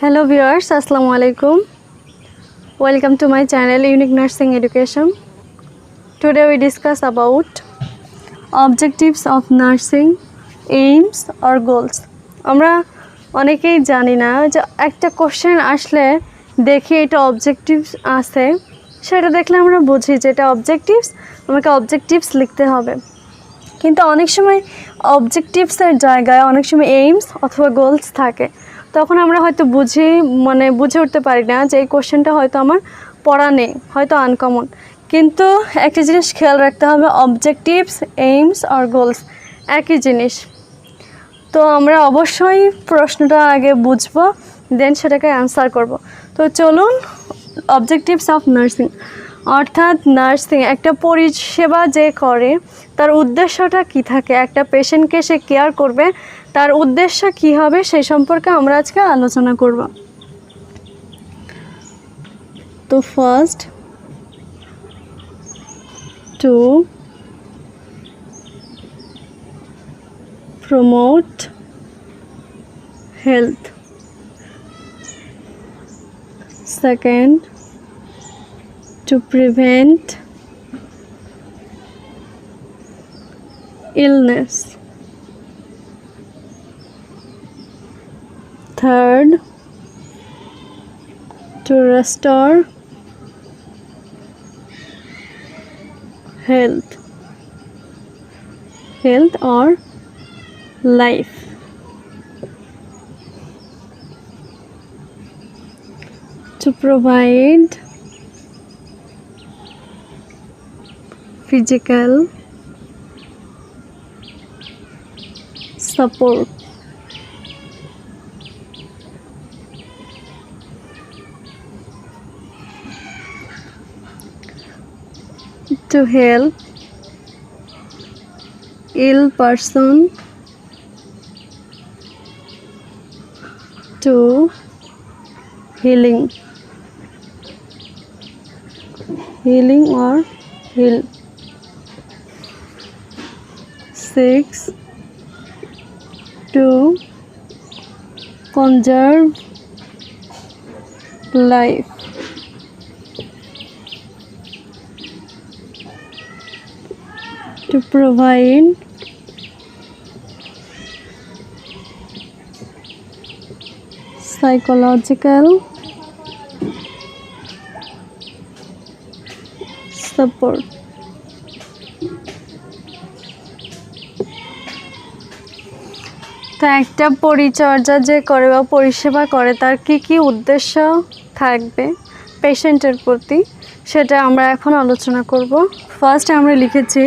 Hello viewers, Assalamu alaikum. Welcome to my channel Unique Nursing Education. Today we discuss about objectives of nursing, aims or goals. আমরা অনেকেই জানি না যে একটা question আসলে দেখি এটা অবজেক্টিভস আছে, সেটা দেখলে আমরা বুঝি যে এটা অবজেক্টিভস, আমাকে অবজেক্টিভস লিখতে হবে। কিন্তু অনেক সময় অবজেক্টিভসের জায়গায় অনেক সময় এইমস অথবা গোলস থাকে, তখন আমরা হয়তো বুঝে উঠতে পারি না যে এই কোশ্চেনটা হয়তো আমার পড়া নেই, হয়তো আনকমন। কিন্তু একটা জিনিস খেয়াল রাখতে হবে, অবজেক্টিভস, এইমস আর গোলস একই জিনিস। তো আমরা অবশ্যই প্রশ্নটা আগে বুঝবো, দেন সেটাকে অ্যান্সার করব। তো চলুন, অবজেক্টিভস অফ নার্সিং অর্থাৎ নার্সিং একটা পরিষেবা যে করে তার উদ্দেশ্যটা কি থাকে, একটা পেশেন্টকে সে কেয়ার করবে, তার উদ্দেশ্য কি হবে সেই সম্পর্কে আমরা আজকে আলোচনা করব। তো first, to promote health, second to prevent illness, third to restore health or life, to provide physical support, to help ill person to healing or heal, 6 to conserve life, to provide psychological support. তো একটা পরিচর্যা যে করে বা পরিষেবা করে তার কি উদ্দেশ্য থাকবে পেশেন্টের প্রতি, সেটা আমরা এখন আলোচনা করব। ফার্স্ট আমরা লিখেছি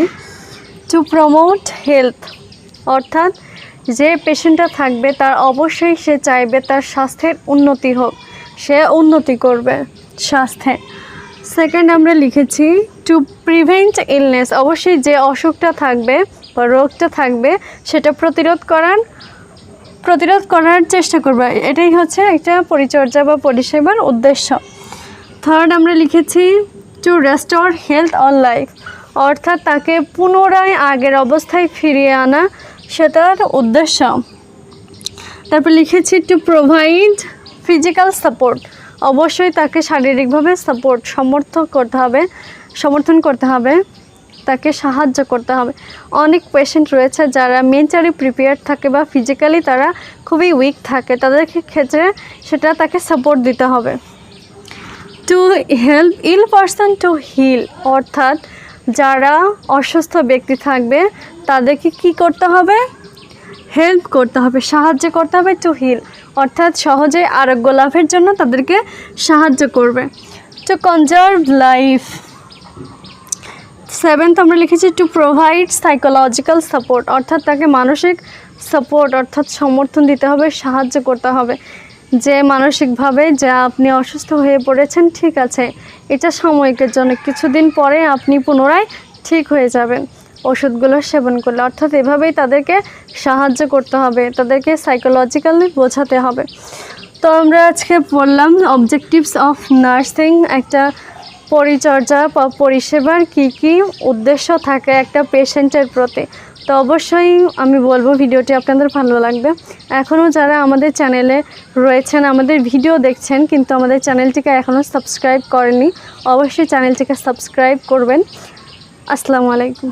টু প্রমোট হেলথ, অর্থাৎ যে পেশেন্টটা থাকবে তার অবশ্যই সে চাইবে তার স্বাস্থ্যের উন্নতি হোক, সে উন্নতি করবে স্বাস্থ্যে। সেকেন্ড আমরা লিখেছি টু প্রিভেন্ট ইলনেস, অবশ্যই যে অসুখটা থাকবে বা রোগটা থাকবে সেটা প্রতিরোধ করার চেষ্টা করবে, এটাই হচ্ছে একটা পরিচর্যা বা পরিষেবার উদ্দেশ্য। থার্ড আমরা লিখেছি two restore health or life, অর্থাৎ তাকে পুনরায় আগের অবস্থায় ফিরিয়ে আনা, সেটার উদ্দেশ্য। তারপর লিখেছি টু প্রোভাইড ফিজিক্যাল সাপোর্ট, অবশ্যই তাকে শারীরিকভাবে সমর্থন করতে হবে, তাকে সাহায্য করতে হবে। অনেক পেশেন্ট রয়েছে যারা মেন্টালি প্রিপেয়ার থাকে বা ফিজিক্যালি তারা খুবই উইক থাকে, তাদের ক্ষেত্রে সেটা তাকে সাপোর্ট দিতে হবে। To help ill person to heal, অর্থাৎ যারা অসুস্থ ব্যক্তি থাকবে তাদেরকে কি করতে হবে, হেল্প করতে হবে, সাহায্য করতে হবে। টু হিল অর্থাৎ সহজে আরোগ্য লাভের জন্য তাদেরকে সাহায্য করবে। টু কনজার্ভ লাইফ, সেভেন্থ আমরা লিখেছি টু প্রোভাইড সাইকোলজিক্যাল সাপোর্ট, অর্থাৎ তাকে মানসিক সাপোর্ট অর্থাৎ সমর্থন দিতে হবে, সাহায্য করতে হবে, যে মানসিকভাবে যে আপনি অসুস্থ হয়ে পড়েছেন, ঠিক আছে এটা সাময়িকের জন্য, কিছুদিন পরে আপনি পুনরায় ঠিক হয়ে যাবেন ওষুধগুলো সেবন করলে, অর্থাৎ এভাবেই তাদেরকে সাহায্য করতে হবে, তাদেরকে সাইকোলজিক্যালি বোঝাতে হবে। তো আমরা আজকে পড়লাম অবজেক্টিভস অফ নার্সিং, একটা পরিচর্যা বা পরিষেবার কি উদ্দেশ্য থাকে একটা পেশেন্টের প্রতি। তো অবশ্যই আমি বলবো ভিডিওটি আপনাদের ভালো লাগবে। এখনও যারা আমাদের চ্যানেলে রয়েছেন, আমাদের ভিডিও দেখছেন কিন্তু আমাদের চ্যানেলটিকে এখনও সাবস্ক্রাইব করেননি, অবশ্যই চ্যানেলটিকে সাবস্ক্রাইব করবেন। আসসালামু আলাইকুম।